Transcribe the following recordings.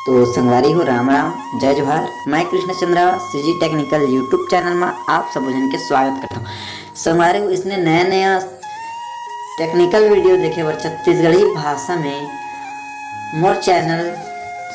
तो संगवारी हो राम राम जय जोहार। मैं Krishna Chandra CG technical YouTube channel में आप सब जन के स्वागत करता हूँ। संगवारी हो इसने नया नया टेक्निकल वीडियो देखे और छत्तीसगढ़ी भाषा में मोर channel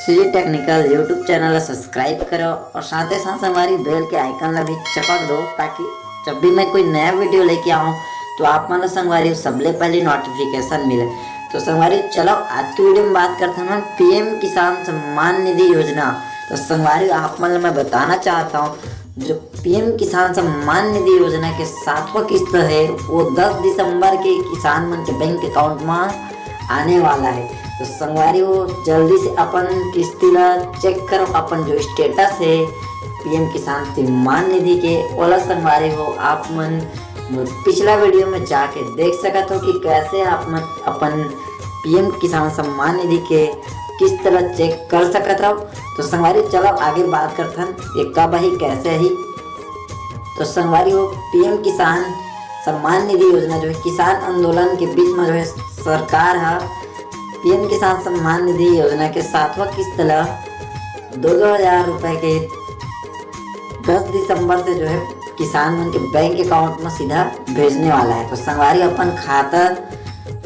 CG technical YouTube channel subscribe करो और साथ ही साथ हमारी बेल के आइकन ला भी चपक दो, ताकि जब भी मैं कोई नया वीडियो लेके आऊँ तो आप मन संगवारी सबले पहले नोटिफिकेशन मिले। तो संगवारी चलो आज की वीडियो में बात करते हैं पीएम किसान सम्मान निधि योजना। तो संगवारी आप मन मैं बताना चाहता हूँ जो पीएम किसान सम्मान निधि योजना के 7वां किस्त है वो 10 दिसंबर के किसान मन के बैंक अकाउंट में आने वाला है। तो संगवारी हो जल्दी से अपन किस्ती ला चेक करो, अपन जो स्टेटस है पीएम किसान सम्मान निधि के ओला संगवारी हो आप मन पिछला वीडियो में जाके देख सकते हो कि कैसे आप अपन पीएम किसान सम्मान निधि के किस तरह चेक कर सकते हो। तो संगवारी चलो आगे बात करते हैं ये कब ही कैसे ही। तो संगवारी हो पीएम किसान सम्मान निधि योजना जो है किसान आंदोलन के बीच में जो है सरकार है पीएम किसान सम्मान निधि योजना के 7वां किस्त ला 2,000 रुपए के 10 दिसंबर से जो है किसान मन के बैंक अकाउंट में सीधा भेजने वाला है। तो संगवारी अपन खाता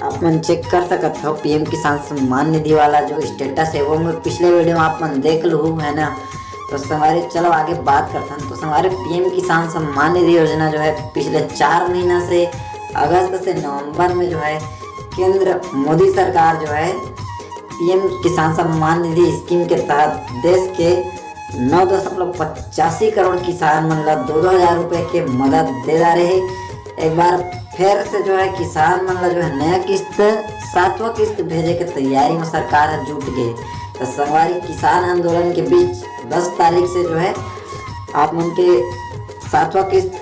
अपन चेक कर सकते हो पीएम किसान सम्मान निधि वाला जो स्टेटस है वो मैं पिछले वीडियो में अपन देख लूँ है ना। तो संगवारी चलो आगे बात करते हैं। तो संगवारी पीएम किसान सम्मान निधि योजना जो है पिछले 4 महीना से अगस्त से नवंबर में जो है केंद्र मोदी सरकार जो है पीएम किसान सम्मान निधि स्कीम के तहत देश के 9.85 करोड़ किसान मन ला 2,000 रुपए के मदद दे जा रहे हैं। एक बार फिर से जो है किसान मन ला जो है नया किस्त 7वां किस्त भेजे के तैयारी में सरकार जुट गई। तो संगवारी किसान आंदोलन के बीच 10 तारीख से जो है आप मन के 7वां किस्त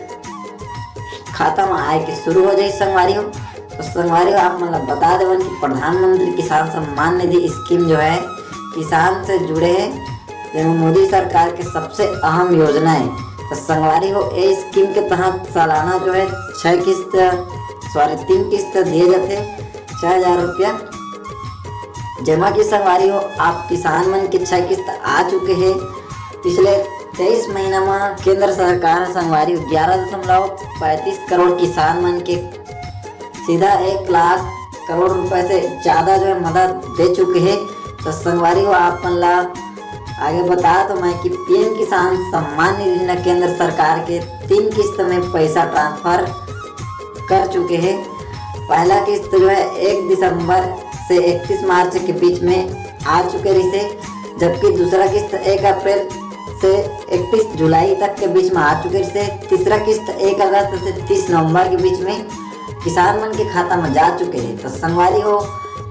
खाता में आए के शुरू हो जाए संगवारी हो। तो संगवारी हो आप मतलब बता देवन कि प्रधानमंत्री किसान सम्मान निधि स्कीम जो है किसान से जुड़े है मोदी सरकार के सबसे अहम योजना है। तो संगवारी हो ये स्कीम के तहत सालाना जो है 3 किस्त दिए जाते 6,000 रुपया जमा की। संगवारी हो आप किसान मन के 6 किस्त आ चुके हैं। पिछले 23 महीना में केंद्र सरकार संगवारी 11.35 करोड़ किसान मन के सीधा 1 लाख करोड़ रुपए से ज़्यादा जो है मदद दे चुके हैं। तो संगवारी हो आप मन ला आगे बता तो मैं कि पीएम किसान सम्मान निधि योजना केंद्र सरकार के 3 किस्त में पैसा ट्रांसफर कर चुके हैं। पहला किस्त जो है 1 दिसंबर से 31 मार्च के बीच में आ चुके रही, जबकि दूसरा किस्त 1 अप्रैल से 31 जुलाई तक के बीच में आ चुके रही। तीसरा किस्त 1 अगस्त से 30 नवंबर के बीच में किसान मन के खाता में जा चुके हैं। तो संगवारी हो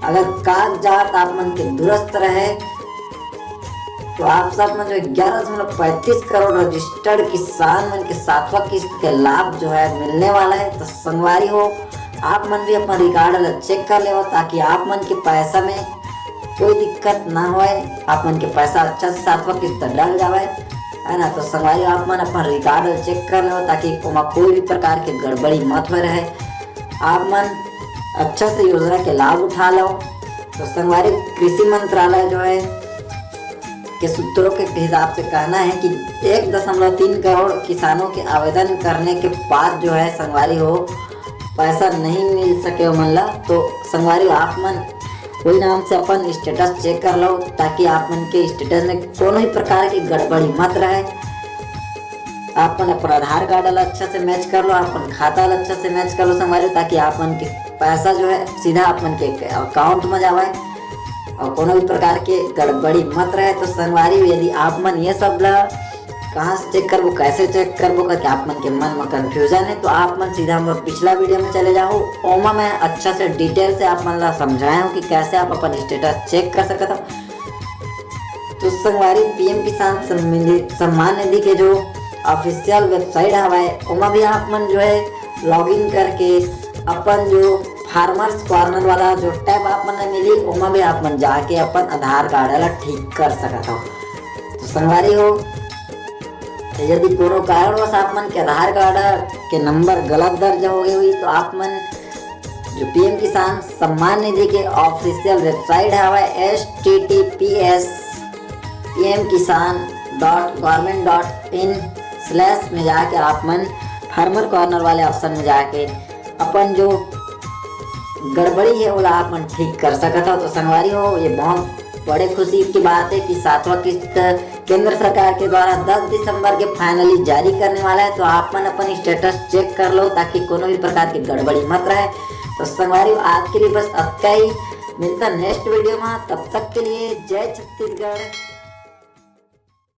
अगर कागजात आप मन के दुरुस्त रहे तो आप सब में जो 11.35 करोड़ रजिस्टर्ड किसान मन के 7वां किस्त के लाभ जो है मिलने वाला है। तो संगवारी हो आप मन भी अपना रिकॉर्ड चेक कर ले ताकि आप मन के पैसा में कोई दिक्कत ना होए, आप मन के पैसा अच्छा से 7वां किस्त डल जाए है ना। तो संगवारी आप मन अपना रिकॉर्ड चेक कर ले ताकि कोई भी प्रकार के गड़बड़ी मत हो रहे, आप मन अच्छा से योजना के लाभ उठा लो। तो संगवारी कृषि मंत्रालय जो है के सूत्रों के हिसाब से कहना है कि 1.3 करोड़ किसानों के आवेदन करने के बाद जो है संगवारी हो पैसा नहीं मिल सके मन ला। तो संगवारी आप मन कोई नाम से अपन स्टेटस चेक कर लो ताकि आप मन के स्टेटस में कोनो ही प्रकार की गड़बड़ी मत रहे। आप मन अपना आधार कार्ड अच्छा से मैच कर लो, अपन खाता अच्छा से मैच कर लो संगवारी, ताकि आप मन के पैसा जो है सीधा आप मन के अकाउंट में जावे और कोनो भी प्रकार के गड़बड़ी मत रहे। तो संगवारी यदि आप मन ये सब ला कहाँ से चेक करबो कैसे चेक करबो करके आप मन के मन में कंफ्यूजन है तो आप मन सीधा हम पिछला वीडियो में चले जाओ, ओमा मैं अच्छा से डिटेल से आप मन ला समझाया हूँ कि कैसे आप अपन स्टेटस चेक कर सकते हो। तो संगवारी पीएम किसान सम्मान निधि के जो ऑफिशियल वेबसाइट हवा ओमा भी आप मन जो है लॉगिन करके अपन जो फार्मर्स कॉर्नर वाला जो टैब आप मन मिली ओमा भी आप मन जाके अपन आधार कार्ड ला ठीक कर सकते हो। तो संगवारी हो यदि कोनो कारणवश आप मन के आधार कार्ड के नंबर गलत दर्ज हो गई हुई तो आप मन जो पीएम किसान सम्मान निधि के ऑफिशियल वेबसाइट है pmkisan.government.in/ में जाकर आप मन फार्मर कॉर्नर वाले ऑप्शन में जाके अपन जो गड़बड़ी है वो आप मन ठीक कर सकता हो। तो संगवारी हो, ये बहुत बड़े खुशी की बात है कि 7वां किस्त केंद्र सरकार के द्वारा 10 दिसंबर के फाइनली जारी करने वाला है। तो आप मन अपन स्टेटस चेक कर लो ताकि कोनो भी प्रकार की गड़बड़ी मत रहे। तो संगवारी आज के लिए बस अब का ही, मिलता नेक्स्ट वीडियो में, तब तक के लिए जय छत्तीसगढ़।